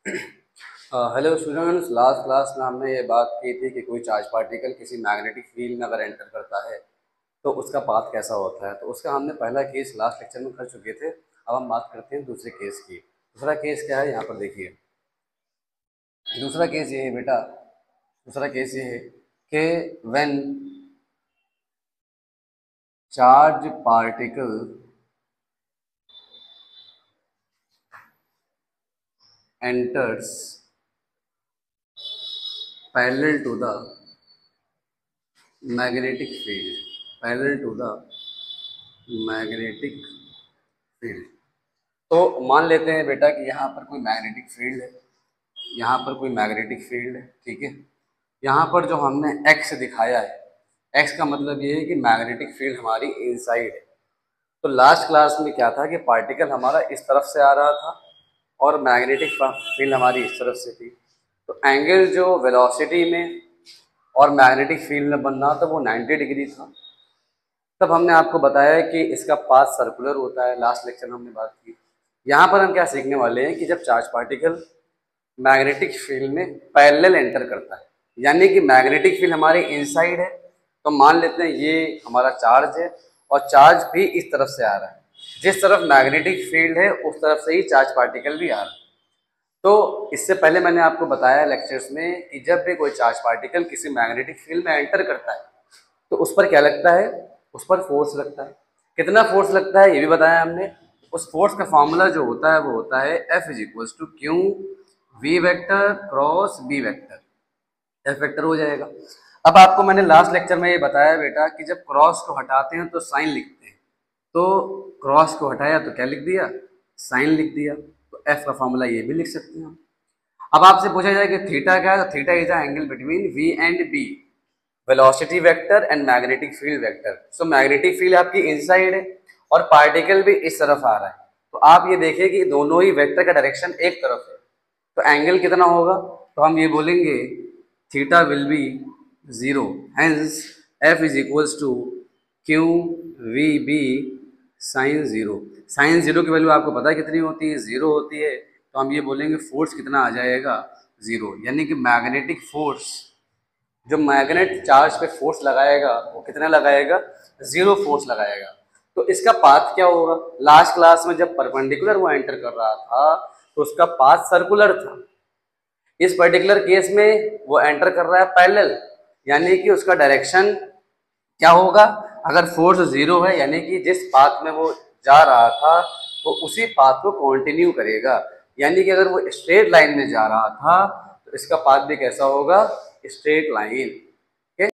Hello students, last class में हमने ये बात की थी कि कोई चार्ज पार्टिकल किसी मैग्नेटिक फील्ड में अगर एंटर करता है तो उसका पाथ कैसा होता है। तो उसका हमने पहला केस लास्ट लेक्चर में कर चुके थे। अब हम बात करते हैं दूसरे केस की। दूसरा केस क्या है, यहाँ पर देखिए। दूसरा केस ये है बेटा, दूसरा केस ये है कि when charge particle enters parallel to the magnetic field, parallel to the magnetic field। तो मान लेते हैं बेटा कि यहाँ पर कोई मैग्नेटिक फील्ड है, यहाँ पर कोई मैग्नेटिक फील्ड है, ठीक है। यहाँ पर जो हमने एक्स दिखाया है, एक्स का मतलब ये है कि मैग्नेटिक फील्ड हमारी इनसाइड है। तो लास्ट क्लास में क्या था कि पार्टिकल हमारा इस तरफ से आ रहा था और मैग्नेटिक फील्ड हमारी इस तरफ से थी। तो एंगल जो वेलोसिटी में और मैग्नेटिक फील्ड में बन रहा था वो 90 डिग्री था। तब हमने आपको बताया कि इसका पाथ सर्कुलर होता है, लास्ट लेक्चर में हमने बात की। यहाँ पर हम क्या सीखने वाले हैं कि जब चार्ज पार्टिकल मैग्नेटिक फील्ड में पैरेलल एंटर करता है, यानी कि मैग्नेटिक फील्ड हमारे इनसाइड है, तो मान लेते हैं ये हमारा चार्ज है और चार्ज भी इस तरफ से आ रहा है। जिस तरफ मैग्नेटिक फील्ड है उस तरफ से ही चार्ज पार्टिकल भी आ रहा है। तो इससे पहले मैंने आपको बताया लेक्चर्स में कि जब भी कोई चार्ज पार्टिकल किसी मैग्नेटिक फील्ड में एंटर करता है तो उस पर क्या लगता है, उस पर फोर्स लगता है। कितना फोर्स लगता है ये भी बताया हमने। उस फोर्स का फॉर्मूला जो होता है वो होता है F is equals to Q V vector cross B vector. F vector हो जाएगा। अब आपको मैंने लास्ट लेक्चर में ये बताया बेटा कि जब क्रॉस को हटाते हैं तो साइन लिखते हैं। तो क्रॉस को हटाया तो क्या लिख दिया, साइन लिख दिया। तो एफ का फॉर्मूला ये भी लिख सकते हैं हम। अब आपसे पूछा जाए कि थीटा क्या है, तो theta is the angle between V and B, velocity vector and magnetic field vector. So magnetic field आपकी इनसाइड है और पार्टिकल भी इस तरफ आ रहा है। तो आप ये देखिए कि दोनों ही वेक्टर का डायरेक्शन एक तरफ है, तो एंगल कितना होगा, तो हम ये बोलेंगे theta will be 0, hence F is equals to Q V B sine 0। Sine 0 की वैल्यू आपको पता है कितनी होती है, 0 होती है। तो हम ये बोलेंगे फोर्स कितना आ जाएगा, 0। यानी कि मैग्नेटिक फोर्स, जो मैग्नेट चार्ज पे फोर्स लगाएगा वो कितना लगाएगा, 0 फोर्स लगाएगा। तो इसका पाथ क्या होगा, लास्ट क्लास में जब परपेंडिकुलर वो एंटर कर रहा था तो उसका पाथ सर्कुलर था। इस पर्टिकुलर केस में वो एंटर कर रहा है पैरेलल, यानी कि उसका डायरेक्शन क्या होगा, अगर फोर्स 0 है यानी कि जिस पाथ में वो जा रहा था वो उसी पाथ को कंटिन्यू करेगा। यानी कि अगर वो स्ट्रेट लाइन में जा रहा था तो इसका पाथ भी कैसा होगा, स्ट्रेट लाइन।